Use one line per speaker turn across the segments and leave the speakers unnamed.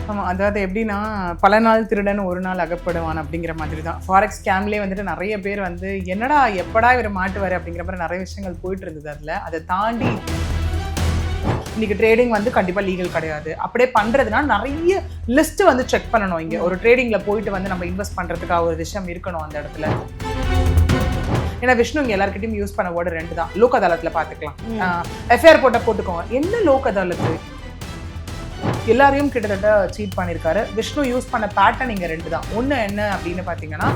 ஆமாம், அதாவது எப்படின்னா பல நாள் திருடன் ஒரு நாள் அகப்படுவான் அப்படிங்கிற மாதிரி தான். ஃபாரெக்ஸ் ஸ்கேம்லேயே வந்துட்டு நிறைய பேர் வந்து என்னடா எப்படா இவர் மாட்டுவார் அப்படிங்கிற மாதிரி நிறைய விஷயங்கள் போயிட்டு இருந்தது. அதில் அதை தாண்டி இன்னைக்கு ட்ரேடிங் வந்து கண்டிப்பாக லீகல் கிடையாது. அப்படியே பண்ணுறதுனா நிறைய லிஸ்ட் வந்து செக் பண்ணணும். இங்கே ஒரு ட்ரேடிங்கில் போயிட்டு வந்து நம்ம இன்வெஸ்ட் பண்ணுறதுக்காக ஒரு விஷயம் இருக்கணும் அந்த இடத்துல. ஏன்னா விஷ்ணு இங்கே எல்லாருக்கிட்டையும் யூஸ் பண்ண வேர்டு 2 தான். லோக் அதாலத்தில் பார்த்துக்கலாம். எஃப்ஐஆர் போட்டுக்கோங்க. என்ன லோக் அதாலத்து? எல்லாரையும் கிட்டத்தட்ட சீட் பண்ணியிருக்காரு. விஷ்ணு யூஸ் பண்ண பேட்டர்ன் இங்கே 2 தான். ஒன்று என்ன அப்படின்னு பார்த்தீங்கன்னா,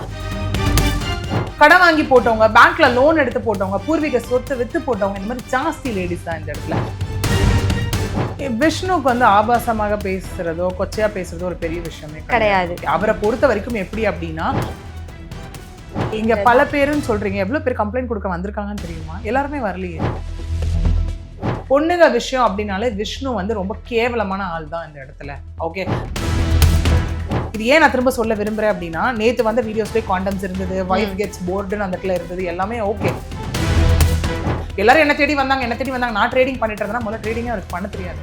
கடன் வாங்கி போட்டவங்க, பேங்க்ல லோன் எடுத்து போட்டவங்க, பூர்வீக சொத்து வித்து போட்டவங்க, இந்த மாதிரி ஜாஸ்தி லேடிஸ் தான் இந்த இடத்துல. விஷ்ணுக்கு வந்து ஆபாசமாக பேசுறதோ கொச்சையா பேசுறதோ ஒரு பெரிய விஷயமே கிடையாது. அவரை பொறுத்த வரைக்கும் எப்படி அப்படின்னா, இங்க பல பேருன்னு சொல்றீங்க, எவ்வளவு பேர் கம்ப்ளைண்ட் கொடுக்க வந்திருக்காங்கன்னு தெரியுமா? எல்லாருமே வரலையே. பொண்ணுங்க விஷயம் அப்படின்னாலே விஷ்ணு வந்து ரொம்ப கேவலமான ஆள் தான் இந்த இடத்துல. ஓகே, இது ஏன் நான் திரும்ப சொல்ல விரும்புறேன் அப்படின்னா, நேத்து வந்து வீடியோஸ்லேயே காண்டம்ஸ் இருந்தது, வைஃப் கெட்ஸ் போர்டுன்னு அந்த இடத்துல இருந்தது, எல்லாமே ஓகே. எல்லாரும் என்ன தேடி வந்தாங்க. நான் ட்ரேடிங் பண்ணிட்டு இருந்தேன்னா முதல்ல ட்ரேடிங்கே அவருக்கு பண்ண தெரியாது.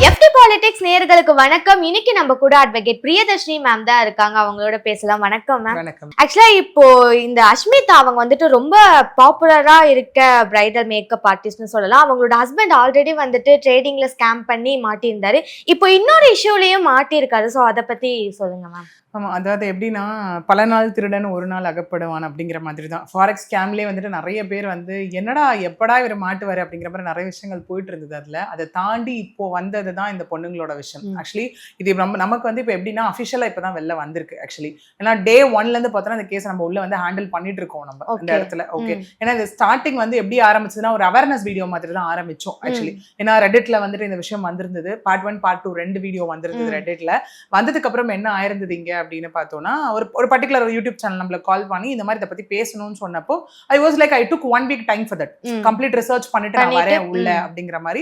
FT பாலிடிக்ஸ் நேயர்களுக்கு வணக்கம். இன்னைக்கு நம்ம கூட அட்வொகேட் பிரியதர்ஷினி மேம் தான் இருக்காங்க. அவங்களோட பேசலாம். வணக்கம் மேம்.
வணக்கம்.
ஆக்சுவலா இப்போ இந்த அஷ்மிதா அவங்க வந்துட்டு ரொம்ப பாப்புலரா இருக்க பிரைடல் மேக்கப் ஆர்டிஸ்ட்னு சொல்லலாம். அவங்களோட ஹஸ்பண்ட் ஆல்ரெடி வந்துட்டு ட்ரேடிங்ல ஸ்கேம் பண்ணி மாட்டியிருந்தாரு. இப்போ இன்னொரு இஷ்யூலயும் மாட்டியிருக்காரு. ஸோ அதை பத்தி சொல்லுங்க மேம்.
ஆமாம், அதாவது எப்படின்னா பல நாள் திருடன் ஒரு நாள் அகப்படுவான் அப்படிங்கிற மாதிரி தான். ஃபாரெக்ஸ் ஸ்கேம்லேயே வந்துட்டு நிறைய பேர் வந்து என்னடா எப்படா இவர் மாட்டுவார் அப்படிங்கிற மாதிரி நிறைய விஷயங்கள் போயிட்டு இருந்தது. அதில் அதை தாண்டி இப்போ வந்தது தான் இந்த பொண்ணுங்களோட விஷயம். ஆக்சுவலி இது நமக்கு வந்து இப்போ எப்படின்னா அஃபிஷியலாக இப்போ தான் வெளில வந்திருக்கு. ஆக்சுவலி ஏன்னா டே 1லேருந்து பார்த்தோன்னா இந்த கேஸ் நம்ம உள்ள வந்து ஹேண்டில் பண்ணிட்டு இருக்கோம் நம்ம இந்த இடத்துல. ஓகே, ஏன்னா இந்த ஸ்டார்டிங் வந்து எப்படி ஆரம்பிச்சதுன்னா ஒரு அவேர்னஸ் வீடியோ மாதிரி தான் ஆரம்பிச்சோம். ஆக்சுவலி ஏன்னா ரெடிட்ல வந்துட்டு இந்த விஷயம் வந்திருந்தது. பார்ட் 1 பார்ட் 2 2 வீடியோ வந்திருந்தது ரெடிட்ல. வந்ததுக்கு அப்புறம் என்ன ஆயிருந்தது இங்க அப்படின்னு பார்த்தோம்னா, ஒரு பர்டிகுலர் யூடியூப் சேனல் நம்மள கால் பண்ணி இந்த மாதிரி இதை பத்தி பேசணும்னு சொன்னப்போ I was like I took 1 week time for that. Complete research பண்ணிட்டு நான் வரேன் உள்ள அப்படிங்கிற மாதிரி.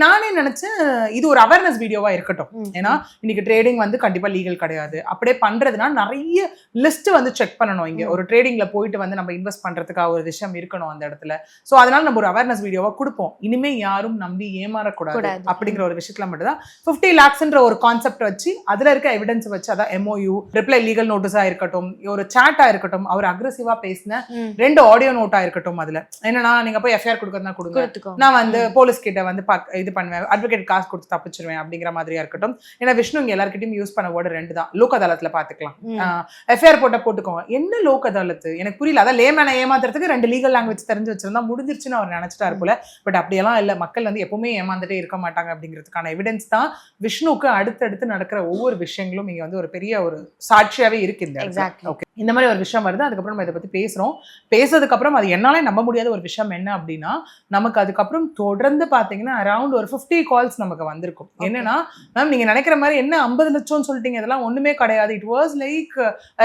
நானே நினைச்சேன் இது ஒரு அவேர்னஸ் வீடியோவா இருக்கட்டும். ஏன்னா இன்னைக்கு ட்ரேடிங் வந்து கண்டிப்பா லீகல் கிடையாது. அப்படியே பண்றதுனா நிறைய லிஸ்ட் வந்து செக் பண்ணணும். இங்க ஒரு ட்ரேடிங்ல போயிட்டு வந்து நம்ம இன்வெஸ்ட் பண்றதுக்காக ஒரு விஷயம் இருக்கணும் அந்த இடத்துல. ஸோ அதனால நம்ம ஒரு அவேர்னஸ் வீடியோவா கொடுப்போம். இனிமே யாரும் நம்பி ஏமாறக்கூடாது அப்படிங்கிற ஒரு விஷயத்துல மட்டும் தான் 50 lakhsன்ற ஒரு கான்செப்ட் வச்சு அதுல இருக்க எவிடன்ஸ் வச்சு, அதான் MOU, ரிப்ளை லீகல் நோட்டீஸா இருக்கட்டும், ஒரு சாட்டா இருக்கட்டும், அவர் அக்ரெசிவா பேசின 2 ஆடியோ நோட்டா இருக்கட்டும். அதுல என்னன்னா, நீங்க போய் எஃப்ஐஆர் கொடுக்கறதா கொடுங்க, நான் வந்து போலீஸ் கிட்ட வந்து இது பண்ணுவேன், அட்வொகேட் காசு கொடுத்து தப்பிச்சிருவேன் அப்படிங்கிற மாதிரியா இருக்கட்டும். ஏன்னா விஷ்ணு இங்க எல்லாருக்கிட்டையும் யூஸ் பண்ண வேர்டு 2 தான். லோக் அதாலத்துல பாத்துக்கலாம். எஃப்ஐஆர் போட்டுக்கோங்க. என்ன லோக் அதாலத்து? எனக்கு புரியல. அதான் லேமேனை ஏமாத்துறதுக்கு 2 லீகல் லாங்குவேஜ் தெரிஞ்சு வச்சிருந்தா முடிஞ்சிருச்சுன்னு அவர் நினைச்சிட்டா இருக்குல்ல. பட் அப்படியெல்லாம் இல்ல. மக்கள் வந்து எப்பவுமே ஏமாந்துட்டே இருக்க மாட்டாங்க அப்படிங்கிறதுக்கான எவிடன்ஸ் தான் விஷ்ணுக்கு அடுத்தடுத்து நடக்கிற ஒவ்வொரு விஷயங்களும் இங்க வந்து ஒரு பெரிய ஒரு சாட்சியாவே இருக்கு. இந்த மாதிரி ஒரு விஷயம் வருது. அதுக்கப்புறம் நம்ம இதை பத்தி பேசுறோம். பேசுறதுக்கு அப்புறம் அது என்னாலே நம்ப முடியாத ஒரு விஷயம் என்ன அப்படின்னா, நமக்கு அதுக்கப்புறம் தொடர்ந்து பாத்தீங்கன்னா அரௌண்ட் ஒரு 50 கால்ஸ் நமக்கு வந்திருக்கும். என்னன்னா, மேம் நீங்க நினைக்கிற மாதிரி என்ன 50 லட்சம்னு சொல்லிட்டீங்க, இதெல்லாம் ஒண்ணுமே கிடையாது. It was like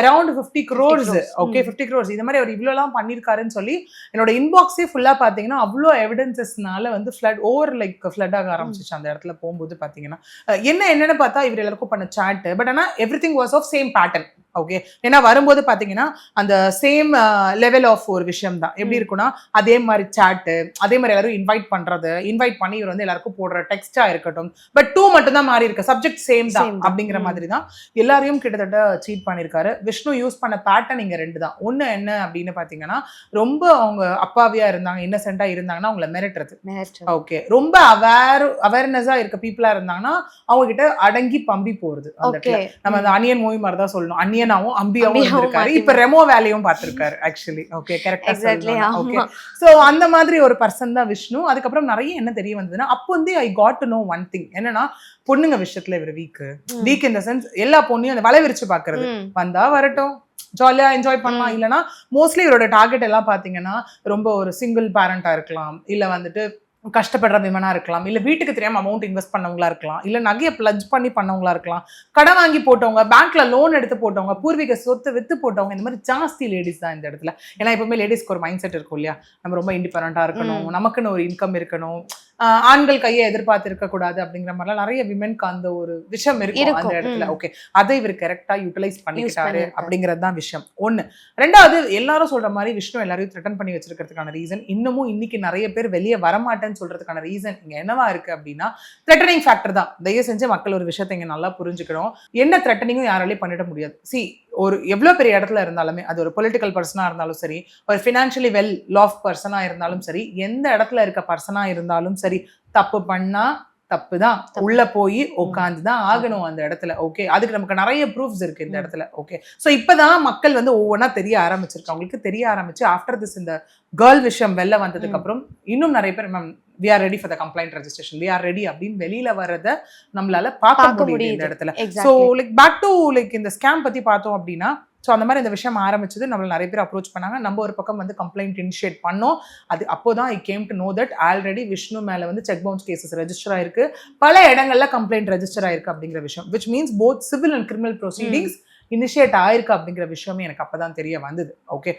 around 50 crores. Okay, 50 crores. இது மாதிரி அவர் இவ்வளவு எல்லாம் பண்ணிருக்காருன்னு சொல்லி என்னோட இன்பாக்ஸே ஃபுல்லா பாத்தீங்கன்னா அவ்வளோ எவிடன்சஸ்னால வந்து ஃபிளட் ஆக ஆரம்பிச்சிச்சு. அந்த இடத்துல போகும்போது பாத்தீங்கன்னா என்னன்னு பார்த்தா இவர் எல்லாருக்கும் பண்ண சாட். பட் ஆனா everything was of same pattern. Okay, ஏன்னா வரும்போது பாத்தீங்கன்னா அந்த சேம் லெவல் ஆஃப் ஒரு விஷயம் தான். எப்படி இருக்குன்னா, அதே மாதிரி சாட்டு, அதே மாதிரி எல்லாரும் இன்வைட் பண்ணி இவர் வந்து எல்லாருக்கும் போடுற டெக்ஸ்டா இருக்கட்டும். பட் 2 மட்டும் தான் மாறி இருக்கு. சப்ஜெக்ட் சேம் தான் அப்படிங்கிற மாதிரி தான் எல்லாரையும் கிட்டத்தட்ட சீட் பண்ணிருக்காரு. விஷ்ணு யூஸ் பண்ண பேட்டர்ன் இங்க 2 தான். ஒண்ணு என்ன அப்படின்னு பாத்தீங்கன்னா, ரொம்ப அவங்க அப்பாவியா இருந்தாங்க, இன்னசென்ட்டா இருந்தாங்கன்னா அவங்கள மிரட்டுறது. ஓகே, ரொம்ப அவேர்னஸா இருக்க பீப்புளா இருந்தாங்கன்னா அவங்க கிட்ட அடங்கி பம்பி போறது. அந்த நம்ம அந்த அனியன் மூவி மாதிரி தான் சொல்லணும். அனியனாவும் அம்பியாவும் இருக்காரு. இப்ப ரெமோ வேலையும் பார்த்திருக்காரு. ஆக்சுவலி ஓகே, கரெக்டா சொல்லலாம். ஓகே, சோ அந்த மாதிரி ஒரு பர்சன் தான் விஷ்ணு. அதுக்கப்புறம் நிறைய என்ன தெரிய வந்ததுன்னா, அப்போ வந்து I got to know one thing. என்னன்னா, பொண்ணுங்க விஷயத்துல இவர் வீக் இந்த சென்ஸ். எல்லா பொண்ணையும் அந்த வலை விரிச்சு பாக்குறது. வந்தா வரட்டும், ஜாலியா என்ஜாய் பண்ணலாம். இல்லைன்னா மோஸ்ட்லி இவரோட டார்கெட் எல்லாம் பாத்தீங்கன்னா ரொம்ப ஒரு சிங்கிள் பேரண்டா இருக்கலாம், இல்ல வந்துட்டு கஷ்டப்படுற விமனா இருக்கலாம், இல்ல வீட்டுக்கு தெரியாம அமௌண்ட் இன்வெஸ்ட் பண்ணவங்களா இருக்கலாம், இல்ல நகையை பிளட்ஜ் பண்ணி பண்ணவங்களா இருக்கலாம், கடன் வாங்கி போட்டவங்க, பேங்க்ல லோன் எடுத்து போட்டவங்க, பூர்வீக சொத்து வித்து போட்டவங்க, இந்த மாதிரி ஜாஸ்தி லேடிஸ் தான் இந்த இடத்துல. ஏன்னா எப்பவுமே லேடிஸ்க்கு ஒரு மைண்ட் செட் இருக்கும் இல்லையா, நம்ம ரொம்ப இண்டிபெண்டா இருக்கணும், நமக்குன்னு ஒரு இன்கம் இருக்கணும், ஆண்கள் கையை எதிர்பார்த்து இருக்க கூடாது அப்படிங்கிற மாதிரிலாம் நிறைய விமென்க்கு அந்த ஒரு விஷயம் இருக்கும் அந்த இடத்துல. ஓகே, அதை இவர் கரெக்டா யூட்டிலைஸ் பண்ணிக்கிட்டாரு அப்படிங்கிறது தான் விஷயம் ஒண்ணு. ரெண்டாவது, எல்லாரும் சொல்ற மாதிரி விஷ்ணு எல்லாரையும் த்ரெட்டன் பண்ணி வச்சிருக்கிறதுக்கான ரீசன், இன்னமும் இன்னைக்கு நிறைய பேர் வெளியே வரமாட்டேன்னு சொல்றதுக்கான ரீசன் இங்க என்னவா இருக்கு அப்படின்னா த்ரெட்டனிங் ஃபேக்டர் தான். தயவு செஞ்சு மக்கள் ஒரு விஷயத்தை இங்க நல்லா புரிஞ்சுக்கணும். என்ன த்ரெட்டனிங்கும் யாராலையும் பண்ணிட முடியாது. ஒரு எவ்வளவு பெரிய இடத்துல இருந்தாலுமே, அது ஒரு பொலிட்டிக்கல் பர்சனா இருந்தாலும் சரி, ஒரு ஃபினான்ஷியலி வெல் லாஃப் பர்சனா இருந்தாலும் சரி, எந்த இடத்துல இருக்க பர்சனா இருந்தாலும் சரி, தப்பு பண்ணா தப்பு தான், உள்ள போய் உட்காந்துதான் ஆகணும் அந்த இடத்துல. ஓகே, அதுக்கு நமக்கு நிறைய ப்ரூஃப்ஸ் இருக்கு இந்த இடத்துல. ஓகே, ஸோ இப்பதான் மக்கள் வந்து ஒவ்வொன்றா தெரிய ஆரம்பிச்சிருக்கு. அவங்களுக்கு தெரிய ஆரம்பிச்சு ஆஃப்டர் திஸ் இந்த கேர்ள் விஷயம் வெளில வந்ததுக்கு அப்புறம் இன்னும் நிறைய பேர் ma'am we are ready for the complaint registration, we are ready அப்படின்னு வெளியில வரத நம்மளால பார்க்க முடியுது இந்த இடத்துல. So like back to like இந்த ஸ்கேம் பத்தி பார்த்தோம் அப்படின்னா, ஸோ அந்த மாதிரி இந்த விஷயம் ஆரம்பிச்சது, நம்மள நிறைய பேர் அப்ரோச் பண்ணாங்க. நம்ம ஒரு பக்கம் வந்து கம்ப்ளைண்ட் இனிஷியேட் பண்ணோம். அது அப்போதான் I came to know that already Vishnu மேல வந்து செக் பவுன்ஸ் கேசஸ் ரெஜிஸ்டர் ஆயிருக்கு, பல இடங்கள்ல கம்ப்ளைண்ட் ரெஜிஸ்டர் ஆயிருக்கு அப்படிங்கிற விஷயம், which means both civil and criminal proceedings initiate ஆயிருக்கு அப்படிங்கிற விஷயமே எனக்கு அப்பதான் தெரிய வந்தது. ஓகே,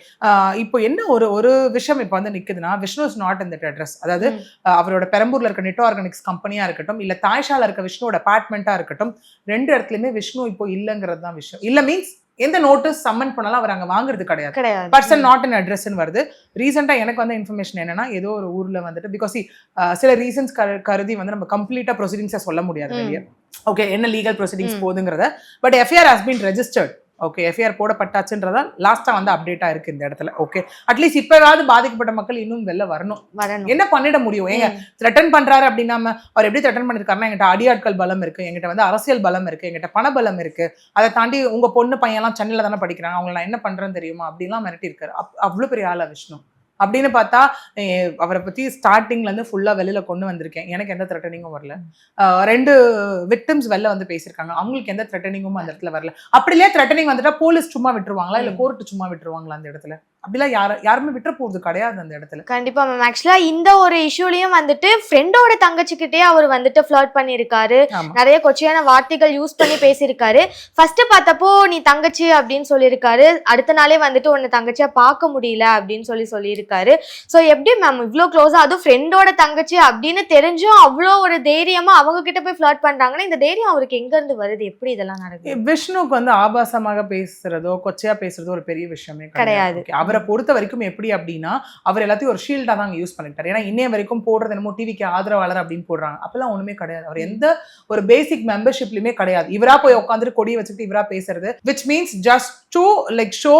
இப்போ என்ன ஒரு விஷயம் இப்போ வந்து நிக்குதுன்னா, Vishnu is not in that address. அதாவது அவரோட பெரம்பூர்ல இருக்க நெட்டோ ஆர்கானிக்ஸ் கம்பெனியா இருக்கட்டும், இல்ல தாய்ஷால இருக்க விஷ்ணுவோட அபார்ட்மெண்ட்டா இருக்கட்டும், ரெண்டு இடத்துலயுமே விஷ்ணு இப்போ இல்லங்கிறது தான் விஷயம். இல்ல மீன்ஸ் எந்த நோட்டீஸ் சம்மன் பண்ணாலும் அவர் அங்க வாங்குறது கிடையாது. பர்சன் நாட் இன் அட்ரஸ்ன்னு வருது. ரீசெண்டா எனக்கு வந்த இன்ஃபர்மேஷன் என்னன்னா, ஏதோ ஒரு ஊர்ல வந்துட்டு பிகாஸ் சில ரீசன்ஸ் கருதி வந்து நம்ம கம்ப்ளீட்டா ப்ரொசீடிங்ஸை சொல்ல முடியாது வெளியே. ஓகே, என்ன லீகல் ப்ரொசீடிங்ஸ் போகுதுங்கிறத, but FIR has been registered. Okay, FIR போடப்பட்டாச்சுன்றதா லாஸ்டா வந்து அப்டேட்டா இருக்கு இந்த இடத்துல. ஓகே, அட்லீஸ்ட் இப்பவாவது பாதிக்கப்பட்ட மக்கள் இன்னும் வெளில வரணும். என்ன பண்ணிட முடியும்? ஏங்க த்ரெட்டன் பண்றாரு அப்படின்னா, அவர் எப்படி த்ரெட்டன் பண்ணிருக்காருன்னா, எங்கிட்ட அடியாட்கள் பலம் இருக்கு, எங்கிட்ட வந்து அரசியல் பலம் இருக்கு, எங்கிட்ட பண பலம் இருக்கு, அதை தாண்டி உங்க பொண்ணு பையன்லாம் சென்னையில தானே படிக்கிறாங்க, அவங்களை நான் என்ன பண்றேன்னு தெரியுமா அப்படின்லாம் மிரட்டி இருக்காரு. அவ்வளவு பெரிய ஆளா விஷ்ணு அப்படின்னு பார்த்தா, அவரை பத்தி ஸ்டார்டிங்ல இருந்து ஃபுல்லா வெளியில கொண்டு வந்திருக்கேன். எனக்கு எந்த த்ரெட்டனிங்கும் வரல. 2 விக்டிம்ஸ் வெளில வந்து பேசியிருக்காங்க, அவங்களுக்கு எந்த த்ரெட்டனிங்கும் அந்த இடத்துல வரல. அப்படியே த்ரெட்டனிங் வந்துட்டா போலீஸ் சும்மா விட்டுருவாங்களா, இல்ல கோர்ட் சும்மா விட்டுருவாங்களா அந்த இடத்துல? அப்படிலாம் யாருமே விட்டுற போறது கிடையாது அந்த இடத்துல.
கண்டிப்பா மேம். ஆக்சுவலா இந்த ஒரு இஷ்யூலயும் வந்துட்டு ஃப்ரெண்டோட தங்கச்சிக்கிட்டே அவர் வந்துட்டு ஃபிளர்ட் பண்ணிருக்காரு, நிறைய கொச்சையான வார்த்தைகள் யூஸ் பண்ணி பேசியிருக்காரு. ஃபர்ஸ்ட் பார்த்தப்போ நீ தங்கச்சி அப்படின்னு சொல்லியிருக்காரு, அடுத்த நாளே வந்துட்டு உன்னை தங்கச்சியா பார்க்க முடியல அப்படின்னு சொல்லியிருக்காரு. ஸோ எப்படி மேம் இவ்வளோ க்ளோஸா, அதுவும் ஃப்ரெண்டோட தங்கச்சி அப்படின்னு தெரிஞ்சும் அவ்வளோ ஒரு தைரியமா அவங்க கிட்ட போய் ஃபிளர்ட் பண்றாங்கன்னா, இந்த தைரியம் அவருக்கு எங்க இருந்து வருது? எப்படி இதெல்லாம் நடக்குது?
விஷ்ணுக்கு வந்து ஆபாசமாக பேசுறதோ கொச்சையா பேசுறதோ ஒரு பெரிய விஷயமே கிடையாது. அவரை பொறுத்த வரைக்கும் எப்படி அப்படின்னா, அவர் எல்லாத்தையும் ஒரு ஷீல்டா தான் யூஸ் பண்ணிட்டாரு. ஏன்னா இன்னைய வரைக்கும் போடுறது என்னமோ டிவிக்கு ஆதரவாளர் அப்படின்னு போடுறாங்க, அப்பெல்லாம் ஒண்ணுமே கிடையாது. அவர் எந்த ஒரு பேசிக் மெம்பர்ஷிப்லயுமே கிடையாது. இவரா போய் உட்காந்துட்டு கொடியை வச்சுட்டு இவரா பேசுறது, which means just to like show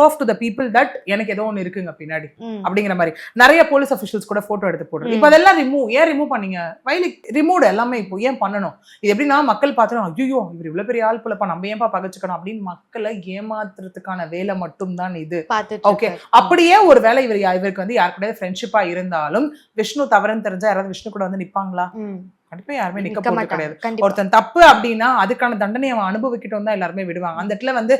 off to the people that எனக்கு ஏதோ ஒண்ணு இருக்குங்க பின்னாடி அப்படிங்கிற மாதிரி. நிறைய போலீஸ் அபிஷியல்ஸ் கூட போட்டோ எடுத்து போடுறது. இப்ப அதெல்லாம் ரிமூவ் பண்ணீங்க, வைலிக் ரிமூவ் எல்லாமே இப்போ ஏன் பண்ணணும்? இது எப்படின்னா, மக்கள் பார்த்தோம் ஐயோ இவர் இவ்வளவு பெரிய ஆள் போலப்பா, நம்ம ஏன்பா பகச்சுக்கணும் அப்படின்னு மக்களை ஏமாத்துறதுக்கான வேலை மட்டும் தான் இது. ஓகே, அப்படியே ஒரு வேளை இவருக்கு வந்து யாரு கூட ஃப்ரெண்ட்ஷிப்பா இருந்தாலும் விஷ்ணு தவறுன்னு தெரிஞ்சா யாராவது விஷ்ணு கூட வந்து நிப்பாங்களா? கண்டிப்பா யாருமே நிக்க போறது கிடையாது. ஒருத்தன் தப்பு அப்படின்னா அதுக்கான தண்டனை அவன் அனுபவிக்கிட்டோம் தான் எல்லாருமே விடுவாங்க. அந்த இடத்துல வந்து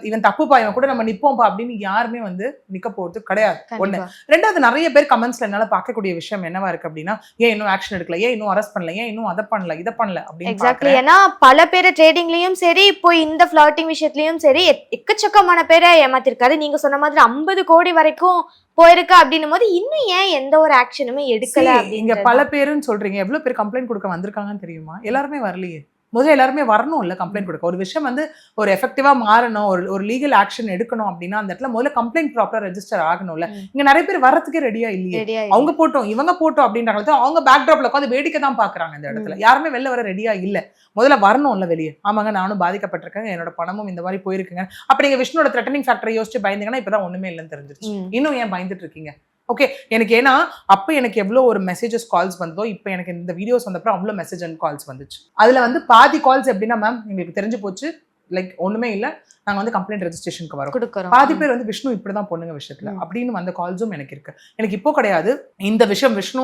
இவன் தப்புப்பா, இவன் கூட நம்ம நிப்போம்பா அப்படின்னு யாருமே வந்து நிக்க போறது கிடையாது. ஒண்ணு. ரெண்டாவது, நிறைய பேர் கமெண்ட்ஸ்ல என்னால பார்க்கக்கூடிய விஷயம் என்னவா இருக்கு அப்படின்னா, ஏன் இன்னும் ஆக்ஷன் எடுக்கல, ஏன் இன்னும் அரெஸ்ட் பண்ணல, ஏன் இன்னும் அதை பண்ணல இதை பண்ணல அப்படின்னு.
எக்ஸாக்ட்லி. ஏன்னா பல பேர் ட்ரேடிங்லயும் சரி, இப்போ இந்த ஃபிளர்ட்டிங் விஷயத்துலயும் சரி எக்கச்சக்கமான பேரை ஏமாத்திருக்காரு. நீங்க சொன்ன மாதிரி 50 கோடி வரைக்கும் போயிருக்கு அப்படின்னும் போது இன்னும் ஏன் எந்த ஒரு ஆக்ஷனுமே எடுக்கல?
இங்க பல பேருன்னு சொல்றீங்க, எவ்வளவு பேர் கம்ப்ளைண்ட் கொடுக்க வந்திருக்காங்கன்னு தெரியுமா? எல்லாருமே வரலையே. முதல்ல எல்லாருமே வரணும் இல்ல கம்ப்ளைண்ட் கொடுக்க. ஒரு விஷயம் வந்து ஒரு எஃபெக்டிவா மாறணும், ஒரு லீகல் ஆக்ஷன் எடுக்கணும் அப்படின்னா அந்த இடத்துல முதல்ல கம்ப்ளைண்ட் ப்ராப்பரா ரெஜிஸ்டர் ஆகணும்ல. இங்க நிறைய பேர் வரதுக்கே ரெடியா இல்லையே. அவங்க போட்டோம் இவங்க போட்டோம் அப்படின்றாங்க, அவங்க பேக்ட்ராப்ல உட்காந்து வேடிக்கை தான் பாக்குறாங்க. இந்த இடத்துல யாருமே வெளில வர ரெடியா இல்ல. முதல்ல வரணும்ல வெளியே. ஆமாங்க, நானும் பாதிக்கப்பட்டிருக்கேன், என்னோட பணமும் இந்த மாதிரி போயிருக்குங்க. அப்ப நீங்க விஷ்ணுவோட த்ரெட்டனிங் ஃபேக்டரை யோசிச்சு பயந்தீங்கன்னா இப்பதான் ஒண்ணுமே இல்லைன்னு தெரிஞ்சிருச்சு. இன்னும் ஏன் பயந்துட்டு இருக்கீங்க? ஓகே, எனக்கு ஏன்னா அப்போ எனக்கு எவ்வளோ ஒரு மெசேஜஸ் கால்ஸ் வந்ததோ, இப்போ எனக்கு இந்த வீடியோஸ் வந்தப்பறம் அவ்வளோ மெசேஜ் அண்ட் கால்ஸ் வந்துச்சு. அதில் வந்து பாதி கால்ஸ் எப்படின்னா, மேம் எங்களுக்கு தெரிஞ்சு போச்சு, லைக் ஒன்றுமே இல்லை, நாங்கள் வந்து கம்ப்ளைண்ட் ரெஜிஸ்ட்ரேஷனுக்கு வரோம். பாதி பேர் வந்து விஷ்ணு இப்படிதான் பொண்ணுங்க விஷயத்துல அப்படின்னு வந்த கால்ஸும் எனக்கு இருக்கு. எனக்கு இப்போ கிடையாது இந்த விஷயம். விஷ்ணு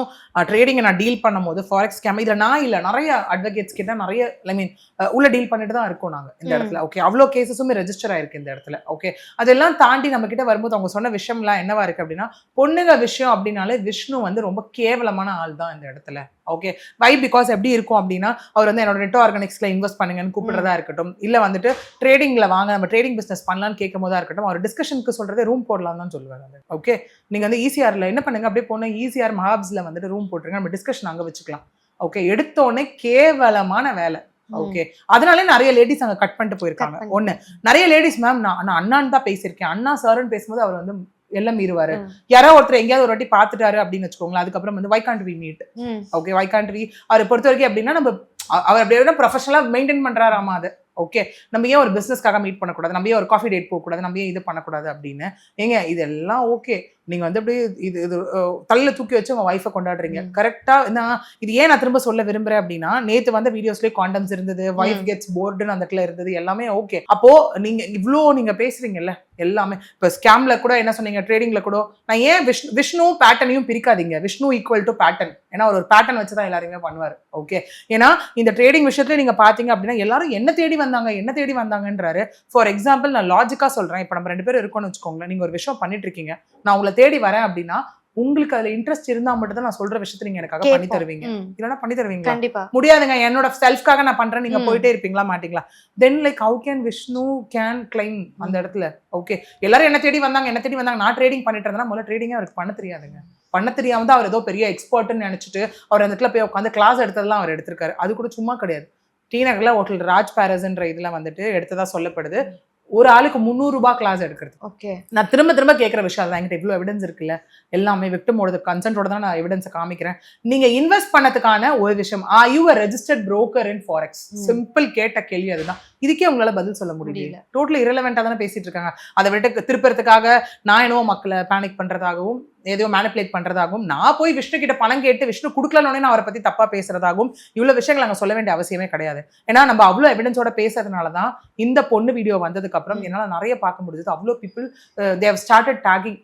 ட்ரேடிங்கை நான் டீல் பண்ணும் போது ஃபாரெக்ஸ் ஸ்கேம் இதில் நான் இல்லை, நிறைய அட்வொகேட்ஸ் கிட்ட நிறைய உள்ள டீல் பண்ணிட்டு தான் இருக்கோம் நாங்கள் இந்த இடத்துல. ஓகே, அவ்வளோ கேசஸுமே ரெஜிஸ்டர் ஆயிருக்கு இந்த இடத்துல. ஓகே, அதெல்லாம் தாண்டி நம்ம கிட்ட வரும்போது அவங்க சொன்ன விஷயம்லாம் என்னவா இருக்கு அப்படின்னா, பொண்ணுங்க விஷயம் அப்படின்னாலே விஷ்ணு வந்து ரொம்ப கேவலமான ஆள் தான் இந்த இடத்துல. ஓகே, வை பிகாஸ் எப்படி இருக்கும் அப்படின்னா, அவர் வந்து என்னோட நெட்டோ ஆர்கானிக்ஸ்ல இன்வெஸ்ட் பண்ணுங்கன்னு கூப்பிடுறதா இருக்கட்டும், இல்ல வந்துட்டு ட்ரேடிங்ல வாங்க நம்ம ட்ரேடிங் பிசினஸ் பண்ணலாம்னு கேட்கும் போதா இருக்கட்டும், அவர் டிஸ்கஷனுக்கு சொல்றதே ரூம் போடலாம் தான் சொல்லுவாங்க. ஓகே, நீங்க வந்து ஈசிஆர்ல என்ன பண்ணுங்க, அப்படியே போன ஈசிஆர் மஹாப்ஸ்ல வந்துட்டு ரூம் போட்டுருங்க, நம்ம டிஸ்கஷன் அங்க வச்சுக்கலாம். ஓகே, எடுத்த உடனே கேவலமான வேலை. ஓகே, அதனாலே நிறைய லேடிஸ் அங்க கட் பண்ணிட்டு போயிருக்காங்க. ஒண்ணு, நிறைய லேடிஸ் மேம் நான் அண்ணான்னு தான் பேசியிருக்கேன், அண்ணா சார்ன்னு பேசும்போது அவர் வந்து எல்லாம் மீறுவாரு. யாரோ ஒருத்தர் எங்கேயாவது ஒரு வாட்டி பாத்துட்டாரு அப்படின்னு வச்சுக்கோங்களேன், அதுக்கப்புறம் வந்து why can't we meet. Okay, why can't we அவரை பொறுத்த வரைக்கும் எப்படின்னா, நம்ம அவர் அப்படியே ப்ரொஃபஷனலா மெயின்டைன் பண்றாராமா அது. ஓகே, நம்ம ஏன் ஒரு பிசினஸ்க்காக மீட் பண்ணக்கூடாது, நம்ம ஏன் ஒரு காஃபி டேட் போகக்கூடாது, நம்ம ஏன் இது பண்ணக்கூடாது அப்படின்னு. ஏங்க இதெல்லாம் ஓகே, நீங்க வந்து அப்படியே இது தலையில தூக்கி வச்சு உங்க ஒய்ஃபை கொண்டாடுறீங்க. கரெக்டா இது ஏன் நான் திரும்ப சொல்ல விரும்புறேன் அப்படின்னா, நேத்து வந்து வீடியோஸ்லயே காண்டம்ஸ் இருந்தது, வைஃப் கெட்ஸ் போர்டுன்னு அந்த இடத்துல இருந்தது, எல்லாமே ஓகே. அப்போ நீங்க இவ்வளோ நீங்க பேசுறீங்கல்ல எல்லாமே, இப்போ ஸ்கேம்ல கூட என்ன சொன்னீங்க, ட்ரேடிங்ல கூட நான் ஏன் விஷ்ணு பேட்டர்னையும் பிரிக்காதீங்க. விஷ்ணு ஈக்குவல் டு பேட்டர்ன், ஏன்னா ஒரு பேட்டர்ன் வச்சுதான் எல்லாருமே பண்ணுவாரு. ஓகே, ஏன்னா இந்த ட்ரேடிங் விஷயத்துல நீங்க பாத்தீங்க அப்படின்னா எல்லாரும் என்ன தேடி வந்தாங்கன்றாரு. ஃபார் எக்ஸாம்பிள் நான் லாஜிக்கா சொல்றேன், இப்போ நம்ம 2 பேரும் இருக்கோம்னு வச்சுக்கோங்களேன், நீங்க ஒரு விஷயம் பண்ணிட்டு இருக்கீங்க, நான் உங்களை தேடி வரேன் அப்படின்னா உங்களுக்கு அதுல இன்ட்ரெஸ்ட் இருந்தா மட்டும் தான் நான் சொல்ற விஷயத்தை நீங்க எனக்காக பண்ணி தருவீங்க. இல்லைன்னா பண்ணி தருவீங்களா? முடியாதுங்க, என்னோட செல்ஃப்காக நான் பண்றேன், நீங்க போயிட்டே இருப்பீங்களா மாட்டீங்களா? Then like how can Vishnu can claim அந்த இடத்துல? ஓகே, எல்லாரும் என்ன தேடி வந்தாங்க, நான் ட்ரேடிங் பண்ணிட்டு இருந்தேன்னா முதல்ல ட்ரேடிங்கே அவருக்கு பண்ண தெரியாதுங்க. பண்ண தெரியாம தான் அவர் ஏதோ பெரிய எக்ஸ்பர்ட்னு நினைச்சிட்டு அவர் அந்த இடத்துல போய் உட்காந்து கிளாஸ் எடுத்ததெல்லாம் அவர் எடுத்திருக்காரு. அது கூட சும்மா கிடையாது. டி நகர்ல ஹோட்டல் ராஜ் பேரஸ்ன்ற இதுல வந்துட்டு எடுத்ததா சொல்லப்படுது. ஒரு ஆளுக்கு 300 ரூபாய் கிளாஸ் எடுக்கிறது. ஓகே, நான் திரும்ப கேட்கிற விஷயம் தான், என்கிட்ட இவ்வளவு எவிடன்ஸ் இருக்குல்ல, எல்லாமே விக்டிமோட கன்சென்ட்டோட தான் நான் எவிடன்ஸை காமிக்கிறேன். நீங்க இன்வெஸ்ட் பண்ணதுக்கான ஒரு விஷயம், are you a registered broker in forex? Simple கேட்ட கேள்வி அதுதான். இதுக்கே உங்களால பதில் சொல்ல முடியல. டோட்டலி இரலவெண்டா தானே பேசிட்டு இருக்காங்க. அதை விட்டு திருப்பறதுக்காக நான் என்னவோ மக்களை பேனிக் பண்றதாகவும் ஏதோ மேனிபுலேட் பண்றதாகவும், நான் போய் விஷ்ணு கிட்ட பணம் கேட்டு விஷ்ணு கொடுக்கலனோடனே நான் அவரை பத்தி தப்பா பேசுறதாகவும் இவ்வளவு விஷயங்கள் அங்க சொல்ல வேண்டிய அவசியமே கிடையாது. ஏன்னா நம்ம அவ்வளவு எவிடன்ஸோட பேசுறதுனாலதான் இந்த பொண்ணு வீடியோ வந்ததுக்கு அப்புறம் என்னால நிறைய பார்க்க முடியுது. அவ்வளோ people they have started tagging,